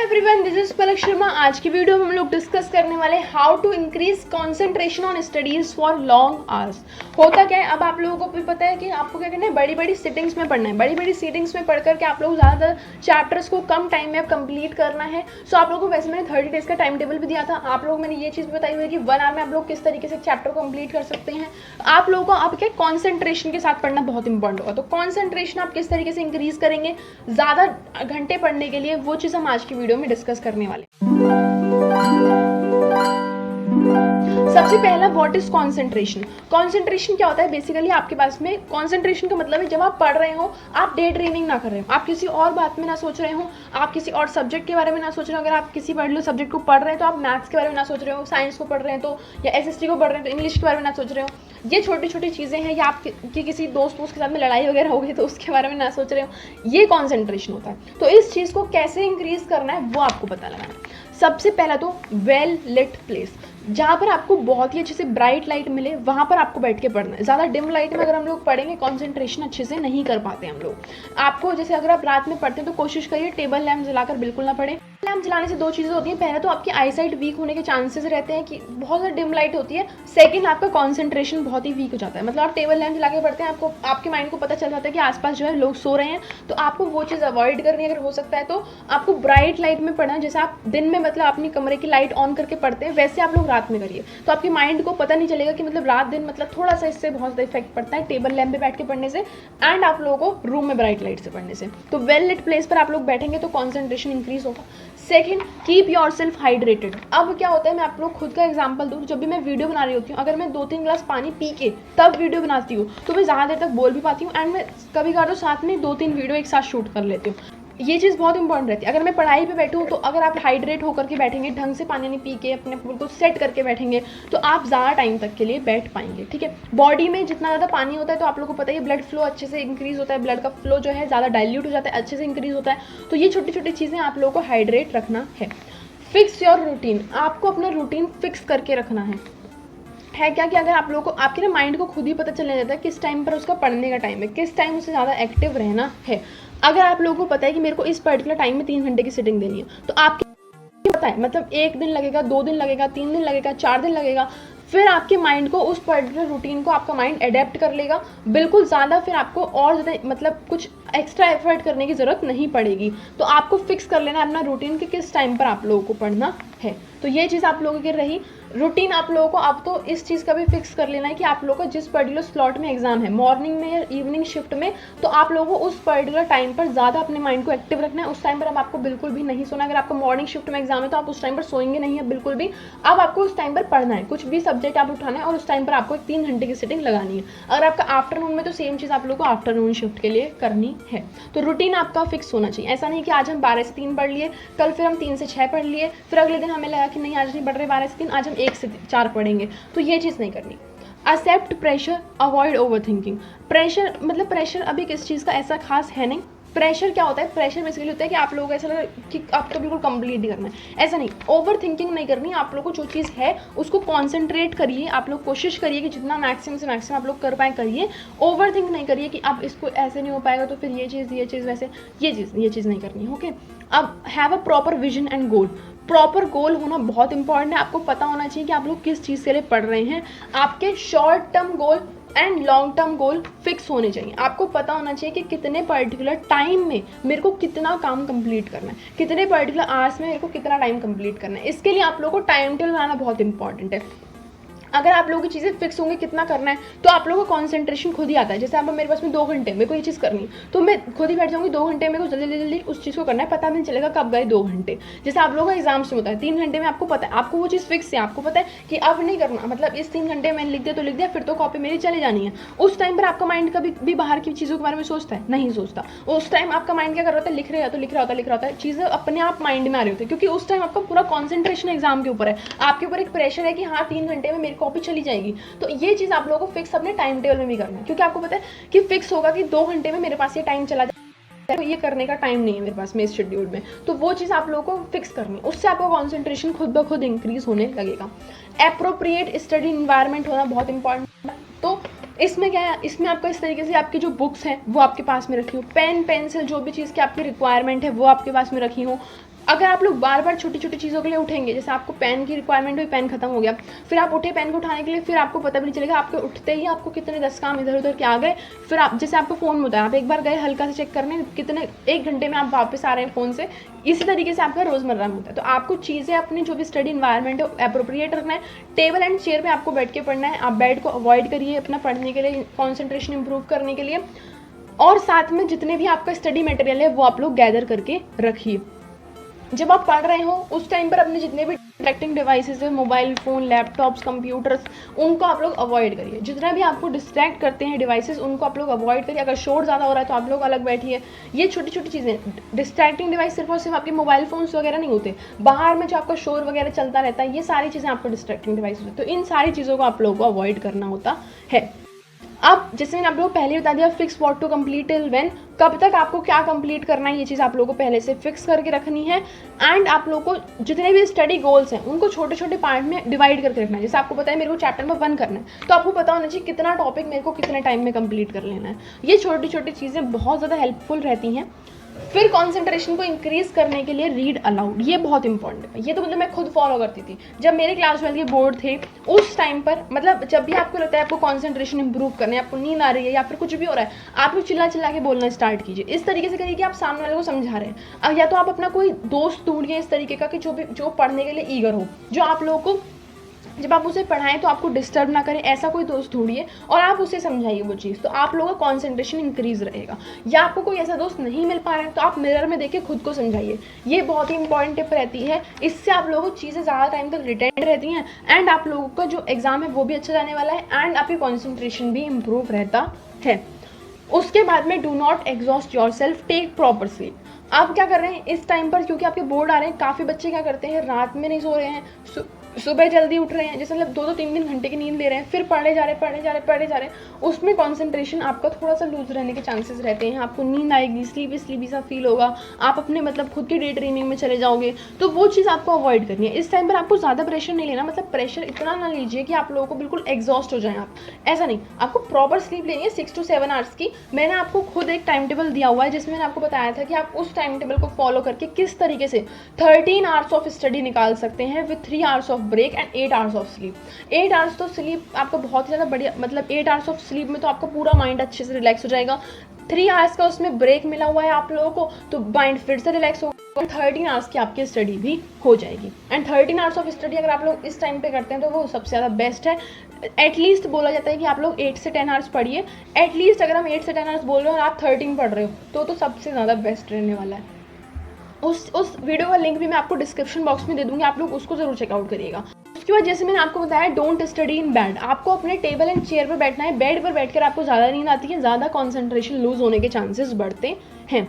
Everyone, this is Palak Sharma. आज की video में हम लोग डिस्कस करने वाले how to increase concentration on studies for long hours. होता क्या है, अब आप लोगों को भी पता है कि आपको क्या करना है, बड़ी बड़ी सिटिंग्स में पढ़ना है। बड़ी बड़ी सिटिंग्स में पढ़ करके आप लोग ज़्यादातर चैप्टर्स को कम टाइम में कंप्लीट करना है। सो आप लोगों को वैसे मैंने 30 डेज का टाइम टेबल भी दिया था। आप लोग मैंने ये चीज़ बताई हुई है कि 1 आवर में आप लोग किस तरीके से चैप्टर को कंप्लीट कर सकते हैं। आप लोगों को आपके कॉन्सेंट्रेशन के साथ पढ़ना बहुत इंपॉर्टेंट होगा। तो कॉन्सेंट्रेशन आप किस तरीके से इंक्रीज करेंगे ज़्यादा घंटे पढ़ने के लिए, वो चीज़ हम आज की वीडियो में डिस्कस करने वाले। सबसे पहला, व्हाट इज कॉन्सेंट्रेशन। कॉन्सेंट्रेशन क्या होता है? बेसिकली आपके पास में कॉन्सेंट्रेशन का मतलब है जब आप पढ़ रहे हो, आप डे ड्रीमिंग ना कर रहे हो, आप किसी और बात में ना सोच रहे हो, आप किसी और सब्जेक्ट के बारे में ना सोच रहे हो। अगर आप किसी पर्टिकुलर सब्जेक्ट को पढ़ रहे हैं तो आप मैथ्स के बारे में ना सोच रहे हो, साइंस को पढ़ रहे हैं तो, या एसएसटी को पढ़ रहे हैं तो इंग्लिश के बारे में ना सोच रहे हो। ये छोटी छोटी चीज़ें हैं, या आप किसी दोस्त के साथ में लड़ाई वगैरह हो गई तो उसके बारे में ना सोच रहे हो। ये कॉन्सेंट्रेशन होता है। तो इस चीज़ को कैसे इंक्रीज करना है वो आपको पता लगाना है। सबसे पहला तो वेल लिट प्लेस, जहाँ पर आपको बहुत ही अच्छे से ब्राइट लाइट मिले, वहाँ पर आपको बैठ के पढ़ना है। ज़्यादा डिम लाइट में अगर हम लोग पढ़ेंगे, कॉन्सेंट्रेशन अच्छे से नहीं कर पाते हम लोग। आपको जैसे अगर आप रात में पढ़ते हैं तो कोशिश करिए टेबल लैम्प जलाकर बिल्कुल ना पढ़ें। लैम्प जलाने से दो चीज़ें होती हैं। पहले तो आपकी आई साइट वीक होने के चांसेस रहते हैं कि बहुत ज़्यादा डिम लाइट होती है। सेकंड, आपका कॉन्सेंट्रेशन बहुत ही वीक हो जाता है। मतलब आप टेबल लैम्प जला के पढ़ते हैं, आपको आपके माइंड को पता चल जाता है कि आसपास जो है लोग सो रहे हैं, तो आपको वो चीज़ अवॉइड करनी है। अगर हो सकता है तो आपको ब्राइट लाइट में पढ़ना। जैसे आप दिन में मतलब अपनी कमरे की लाइट ऑन करके पढ़ते हैं, वैसे आप लोग रात में करिए। तो आपके माइंड को पता नहीं चलेगा कि मतलब रात दिन मतलब थोड़ा सा इससे बहुत ज़्यादा इफेक्ट पड़ता है टेबल लैम्प पे बैठ के पढ़ने से, एंड आप लोगों को रूम में ब्राइट लाइट से पढ़ने से। तो वेल लिट प्लेस पर आप लोग बैठेंगे तो कॉन्सेंट्रेशन इंक्रीज होगा। Second, keep your self hydrated. अब क्या होता है, मैं आप लोग खुद का एग्जांपल दूँ। जब भी मैं वीडियो बना रही होती हूँ, अगर मैं 2-3 ग्लास पानी पी के तब वीडियो बनाती हूँ तो मैं ज़्यादा देर तक बोल भी पाती हूँ, एंड मैं कभी कभार तो साथ में 2-3 वीडियो एक साथ शूट कर लेती हूँ। ये चीज़ बहुत इंपॉर्टेंट रहती है। अगर मैं पढ़ाई पे बैठूँ तो अगर आप हाइड्रेट होकर के बैठेंगे, ढंग से पानी नहीं पी के अपने पूरे को सेट करके बैठेंगे, तो आप ज़्यादा टाइम तक के लिए बैठ पाएंगे। ठीक है, बॉडी में जितना ज़्यादा पानी होता है तो आप लोगों को पता है ब्लड फ्लो अच्छे से इंक्रीज होता है, ब्लड का फ्लो जो है ज़्यादा डाइल्यूट हो जाता है, अच्छे से इंक्रीज होता है। तो ये छोटी छोटी चीज़ें आप लोगों को हाइड्रेट रखना है। फिक्स योर रूटीन, आपको अपना रूटीन फिक्स करके रखना है क्या कि अगर आप लोगों को आपके ना माइंड को खुद ही पता चलने जाता है किस टाइम पर उसका पढ़ने का टाइम है, किस टाइम उसे ज़्यादा एक्टिव रहना है। अगर आप लोगों को पता है कि मेरे को इस पर्टिकुलर टाइम में 3 घंटे की सिटिंग देनी है, तो आपको पता है मतलब 1 दिन लगेगा, 2 दिन लगेगा, 3 दिन लगेगा, 4 दिन लगेगा, फिर आपके माइंड को उस पर्टिकुलर रूटीन को आपका माइंड अडेप्ट कर लेगा बिल्कुल ज़्यादा। फिर आपको और ज़्यादा मतलब कुछ एक्स्ट्रा एफर्ट करने की ज़रूरत नहीं पड़ेगी। तो आपको फिक्स कर लेना है अपना रूटीन कि किस टाइम पर आप लोगों को पढ़ना है। तो ये चीज़ आप लोगों की रही रूटीन। आप लोगों को अब तो इस चीज़ का भी फिक्स कर लेना है कि आप लोगों को जिस पर्टिकुलर स्लॉट में एग्जाम है, मॉर्निंग में या इवनिंग शिफ्ट में, तो आप लोगों को उस पर्टिकुलर टाइम पर ज़्यादा अपने माइंड को एक्टिव रखना है। उस टाइम पर अब आपको बिल्कुल भी नहीं सोना। अगर आपको मॉर्निंग शिफ्ट में एग्जाम है तो आप उस टाइम पर सोएंगे नहीं है बिल्कुल भी। अब आपको उस टाइम पर पढ़ना है, कुछ भी सब्जेक्ट आप उठाना है और उस टाइम पर आपको 3 घंटे की सिटिंग लगानी है। अगर आपका आफ्टरनून में, तो सेम चीज़ आप लोगों को आफ्टरनून शिफ्ट के लिए करनी है। तो रूटीन आपका फिक्स होना चाहिए। ऐसा नहीं कि आज हम 12 से 3 पढ़ लिए, कल फिर हम 3 से 6 पढ़ लिए, फिर अगले दिन हमें लगा कि नहीं आज नहीं पढ़ रहे 12 से 3, आज हम 1 से 4 पढ़ेंगे। तो ये चीज़ नहीं करनी। Accept pressure, avoid over thinking. Pressure मतलब प्रेशर अभी किस चीज़ का ऐसा खास है नहीं। प्रेशर क्या होता है? प्रेशर बेसिकली होता है कि आप लोगों को ऐसा लगा कि आपको बिल्कुल कंप्लीट ही करना है, ऐसा नहीं। ओवर थिंकिंग नहीं करनी। आप लोगों को जो चीज़ है उसको कॉन्सेंट्रेट करिए। आप लोग कोशिश करिए कि जितना मैक्सिमम से मैक्सिमम आप लोग कर पाए करिए। ओवर थिंक नहीं करिए कि अब इसको ऐसे नहीं हो पाएगा तो फिर ये चीज़ वैसे, ये चीज़ नहीं करनी। ओके, अब have a proper vision and goal. Proper goal होना बहुत इंपॉर्टेंट है। आपको पता होना चाहिए कि आप लोग किस चीज़ के लिए पढ़ रहे हैं। आपके short term goal and long term goal fix होने चाहिए। आपको पता होना चाहिए कि कितने पर्टिकुलर टाइम में मेरे को कितना काम कंप्लीट करना है, कितने पर्टिकुलर आवर्स में मेरे को कितना टाइम कंप्लीट करना है। इसके लिए आप लोगों को टाइम टेबल बनाना बहुत इंपॉर्टेंट है। अगर आप लोगों की चीज़ें फिक्स होंगी कितना करना है, तो आप लोगों को कॉन्सेंट्रेशन खुद ही आता है। जैसे आप मेरे पास में 2 घंटे मेरे को ये चीज़ करनी, तो मैं खुद ही बैठ जाऊँगी 2 घंटे मेरे को जल्दी जल्दी उस चीज़ को करना है, पता नहीं चलेगा कब गए 2 घंटे। जैसे आप लोगों का एग्जाम्स में होता है 3 घंटे में, आपको पता है, आपको वो चीज़ फिक्स है, आपको पता है कि अब नहीं करना, मतलब इस 3 घंटे मैंने लिख दिया तो लिख दिया, फिर तो कॉपी मेरी चली जानी है। उस टाइम पर आपका माइंड कभी भी बाहर की चीज़ों के बारे में सोचता है? नहीं सोचता। उस टाइम आपका माइंड क्या कर रहा होता है? लिख रहा होता है, चीज़ें अपने आप माइंड में आ रही होती है, क्योंकि उस टाइम आपका पूरा कॉन्सेंट्रेशन एग्जाम के ऊपर है। आपके ऊपर एक प्रेशर है कि हाँ 3 घंटे में मेरी कॉपी चली जाएगी। तो ये चीज़ आप लोगों को फिक्स अपने टाइम टेबल में भी करना है, क्योंकि आपको पता है कि फिक्स होगा कि 2 घंटे में मेरे पास ये टाइम चला जाए, तो ये करने का टाइम नहीं है मेरे पास में इस शेड्यूल में। तो वो चीज़ आप लोगों को फिक्स करनी है, उससे आपका कॉन्सेंट्रेशन खुद ब खुद इंक्रीज होने लगेगा। एप्रोप्रिएट स्टडी इन्वायरमेंट होना बहुत इंपॉर्टेंट है। तो इसमें क्या है, इसमें आपका इस तरीके से आपकी जो बुक्स हैं वो आपके पास में रखी हो, पेन पेंसिल जो भी चीज़ की आपकी रिक्वायरमेंट है वो आपके पास में रखी हो। अगर आप लोग बार बार छोटी छोटी चीज़ों के लिए उठेंगे, जैसे आपको पेन की रिक्वायरमेंट हुई, पेन खत्म हो गया, फिर आप उठे पेन को उठाने के लिए, फिर आपको पता भी नहीं चलेगा आपके उठते ही आपको कितने 10 काम इधर उधर के आ गए। फिर आप जैसे आपको फ़ोन में होता है, आप एक बार गए हल्का से चेक करने, कितने 1 घंटे में आप वापस आ रहे हैं फ़ोन से। इसी तरीके से आपका रोज़मर्रा में होता है। तो आपको चीज़ें अपनी जो भी स्टडी इन्वायरमेंट है अप्रोप्रिएट रखना है। टेबल एंड चेयर पे आपको बैठ के पढ़ना है। आप बेड को अवॉइड करिए अपना पढ़ने के लिए, कॉन्सेंट्रेशन इंप्रूव करने के लिए। और साथ में जितने भी आपका स्टडी मटेरियल है वो आप लोग गैदर करके रखिए। जब आप पढ़ रहे हो उस टाइम पर अपने जितने भी डिस्ट्रैक्टिंग डिवाइसेस है, मोबाइल फ़ोन, लैपटॉप्स, कंप्यूटर्स, उनको आप लोग अवॉइड करिए। जितना भी आपको डिस्ट्रैक्ट करते हैं डिवाइसेस, उनको आप लोग अवॉइड करिए। अगर शोर ज़्यादा हो रहा है तो आप लोग अलग बैठिए। ये छोटी छोटी चीज़ें, डिस्ट्रैक्टिंग डिवाइस सिर्फ और सिर्फ आपके मोबाइल फ़ोन्स वगैरह नहीं होते, बाहर में जो आपका शोर वगैरह चलता रहता है, ये सारी चीज़ें आपको डिस्ट्रैक्टिंग डिवाइस होती है। तो इन सारी चीज़ों को आप लोगों को अवॉइड करना होता है। अब जैसे मैंने आप लोगों को पहले बता दिया, fix what to complete till when, कब तक आपको क्या कंप्लीट करना है, ये चीज़ आप लोगों को पहले से फिक्स करके रखनी है। एंड आप लोगों को जितने भी स्टडी गोल्स हैं उनको छोटे छोटे पार्ट में डिवाइड करके रखना है। जैसे आपको पता है मेरे को चैप्टर नंबर 1 करना है, तो आपको पता होना चाहिए कितना टॉपिक मेरे को कितने टाइम में कंप्लीट कर लेना है। ये छोटी छोटी चीज़ें बहुत ज़्यादा हेल्पफुल रहती हैं। फिर कंसंट्रेशन को इंक्रीज करने के लिए रीड अलाउड, ये बहुत इंपॉर्टेंट है। ये तो मतलब मैं खुद फॉलो करती थी जब मेरे क्लास 12 के बोर्ड थे उस टाइम पर। मतलब जब भी आपको लगता है आपको कंसंट्रेशन इंप्रूव करना है, आपको नींद आ रही है या फिर कुछ भी हो रहा है, आप लोग चिल्ला चिल्ला के बोलना स्टार्ट कीजिए। इस तरीके से करिए कि आप सामने वाले को समझा रहे हैं। या तो आप अपना कोई दोस्त ढूंढिए इस तरीके का कि जो पढ़ने के लिए ईगर हो, जो आप लोगों को जब आप उसे पढ़ाएं तो आपको डिस्टर्ब ना करें, ऐसा कोई दोस्त ढूंढिए और आप उसे समझाइए वो चीज़। तो आप लोगों का कॉन्सेंट्रेशन इंक्रीज रहेगा। या आपको कोई ऐसा दोस्त नहीं मिल पा रहा है तो आप मिरर में देखिए खुद को समझाइए। ये बहुत ही इंपॉर्टेंट टिप रहती है। इससे आप लोगों को चीज़ें ज़्यादा टाइम तक रिटेन रहती हैं एंड आप लोगों का जो एग्जाम है वो भी अच्छा जाने वाला है एंड आपकी कॉन्सेंट्रेशन भी इम्प्रूव रहता है। उसके बाद में do not exhaust yourself, take proper sleep. आप क्या कर रहे हैं इस टाइम पर, क्योंकि आपके बोर्ड आ रहे हैं, काफ़ी बच्चे क्या करते हैं रात में नहीं सो रहे हैं, सुबह जल्दी उठ रहे हैं, जैसे मतलब 2-2 3-3 घंटे की नींद ले रहे हैं, फिर पढ़े जा रहे हैं। उसमें कंसंट्रेशन आपका थोड़ा सा लूज रहने के चांसेस रहते हैं। आपको नींद आएगी, स्लीपी सा फील होगा, आप अपने मतलब खुद की डे ड्रीमिंग में चले जाओगे। तो वो चीज़ आपको अवॉइड करनी है। इस टाइम पर आपको ज़्यादा प्रेशर नहीं लेना, मतलब प्रेशर इतना ना लीजिए कि आप लोगों को बिल्कुल एग्जॉस्ट हो जाए आप, ऐसा नहीं। आपको प्रॉपर स्लीप लेनी है 6 to 7 आवर्स की। मैंने आपको खुद एक टाइम टेबल दिया हुआ है जिसमें मैंने आपको बताया था कि आप उस टाइम टेबल को फॉलो करके किस तरीके से 13 आवर्स ऑफ स्टडी निकाल सकते हैं with 3 hours of break and 8 hours of sleep. 8 hours तो स्लीप आपका बहुत ज़्यादा बढ़िया, मतलब 8 आवर्स ऑफ स्लीप में तो आपका पूरा माइंड अच्छे से रिलैक्स हो जाएगा। 3 आवर्स का उसमें ब्रेक मिला हुआ है आप लोगों को, तो माइंड फिर से रिलैक्स होगा। 13 आवर्स की आपकी स्टडी भी हो जाएगी। एंड 13 आवर्स ऑफ स्टडी अगर आप लोग इस टाइम पे करते हैं तो वो सबसे ज़्यादा बेस्ट है। एटलीस्ट बोला जाता है कि आप लोग 8 से 10 आवर्स पढ़िए। एटलीस्ट अगर हम 8 से 10 आवर्स बोल रहे हो और आप 13 पढ़ रहे हो तो सबसे ज़्यादा बेस्ट रहने वाला है। उस वीडियो का लिंक भी मैं आपको डिस्क्रिप्शन बॉक्स में दे दूँगी, आप लोग उसको ज़रूर चेकआउट करिएगा। उसके बाद जैसे मैंने आपको बताया, डोंट स्टडी इन बेड। आपको अपने टेबल एंड चेयर पर बैठना है। बेड पर बैठकर आपको ज़्यादा नींद आती है, ज़्यादा कॉन्सेंट्रेशन लूज होने के चांसेस बढ़ते हैं।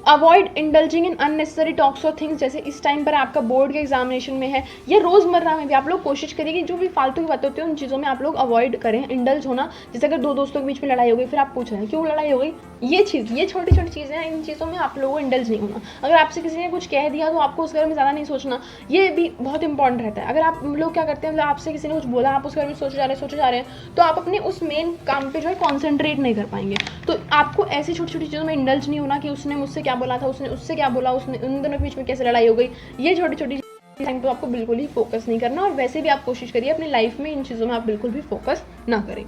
Avoid indulging in unnecessary talks और थिंग्स। जैसे इस टाइम पर आपका बोर्ड के एग्जामिनेशन में है या रोज़मर्रा में भी आप लोग कोशिश करिए कि जो भी फालतू की बातें होती है उन चीज़ों में आप लोग अवॉइड करें इंडल्ज होना। जैसे अगर 2 दोस्तों के बीच में लड़ाई हो गई, फिर आप पूछ रहे हैं क्यों लड़ाई हो गई, ये छोटी छोटी चीज़ें हैं, इन चीज़ों में आप लोगों को इंडल्ज नहीं होना। अगर आपसे किसी ने कुछ कह दिया तो आपको उस बारे में ज़्यादा नहीं सोचना, ये भी बहुत इंपॉर्टेंट रहता है। अगर आप लोग क्या करते हैं, मतलब आपसे किसी ने कुछ बोला, आप उस बारे में सोचे जा रहे हैं तो आप अपने उस मेन काम पे जो है कॉन्सेंट्रेट नहीं कर पाएंगे। तो आपको ऐसी छोटी छोटी चीज़ों में इंडल्ज नहीं होना कि उसने मुझसे क्या बोला था, उसने उससे क्या बोला, उसने उन दोनों के बीच में कैसे लड़ाई हो गई, ये छोटी छोटी टाइम तो आपको बिल्कुल ही फोकस नहीं करना। और वैसे भी आप कोशिश करिए अपनी लाइफ में इन चीज़ों में आप बिल्कुल भी फोकस ना करें।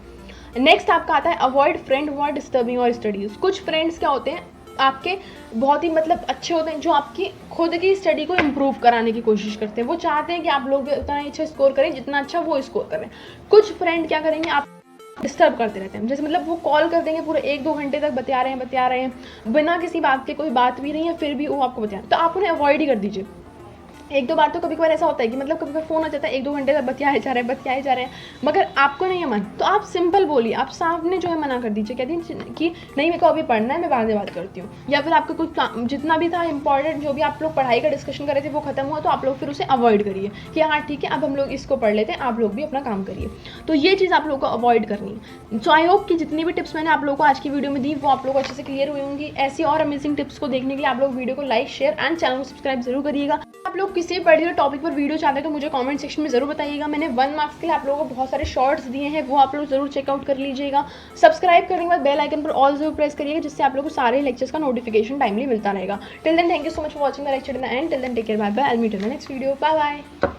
नेक्स्ट आपका आता है avoid friend who are disturbing our studies. कुछ फ्रेंड्स क्या होते हैं आपके बहुत ही मतलब अच्छे होते हैं, जो आपकी खुद की स्टडी को इम्प्रूव कराने की कोशिश करते हैं। वो चाहते हैं कि आप लोग भी उतना ही अच्छा स्कोर करें जितना अच्छा वो स्कोर करें। कुछ फ्रेंड क्या करेंगे, आप डिस्टर्ब करते रहते हैं। जैसे मतलब वो कॉल कर देंगे, पूरे 1-2 घंटे तक बतिया रहे हैं बिना किसी बात के, कोई बात भी नहीं है फिर भी वो आपको बतिया, तो आप उन्हें अवॉइड ही कर दीजिए। 1-2 बार तो कभी कभार ऐसा होता है कि मतलब कभी फ़ोन आ जाता है, 1-2 घंटे तक बतियाए जा रहे हैं, मगर आपको नहीं है मन, तो आप सिंपल बोलिए, आप सामने जो है मना कर दीजिए, कहती हैं कि नहीं मेरे को अभी पढ़ना है, मैं बाद में बात करती हूँ। या फिर आपका कुछ काम जितना भी था इंपॉर्टेंट, जो भी आप लोग पढ़ाई का डिस्कशन कर रहे थे वो खत्म हुआ, तो आप लोग फिर उसे अवॉइड करिए कि हाँ ठीक है अब हम लोग इसको पढ़ लेते हैं, आप लोग भी अपना काम करिए। तो ये चीज़ आप लोग को अवॉइड करनी है। सो आई होप कि जितनी भी टिप्स मैंने आप लोगों को आज की वीडियो में दी वो आप लोग को अच्छे से क्लियर हुई होंगी। ऐसी और अमेजिंग टिप्स को देखने के लिए आप लोग वीडियो को लाइक, शेयर एंड चैनल को सब्सक्राइब जरूर करिएगा। आप लोग किसी भी पर्टिकुलर टॉपिक पर वीडियो चाहते हैं तो मुझे कमेंट सेक्शन में ज़रूर बताइएगा। मैंने 1 मार्क्स के लिए आप लोगों को बहुत सारे शॉर्ट्स दिए हैं, वो आप लोग ज़रूर चेकआउट कर लीजिएगा। सब्सक्राइब करने के बाद बेल आइकन पर ऑल ज़रूर प्रेस करिएगा, जिससे आप लोगों को सारे लेक्चर्स का नोटिफिकेशन टाइमली मिलता रहेगा। Till then thank you so much for watching the lecture in the end. Till then take care, bye bye. I will meet in the next video. Bye bye.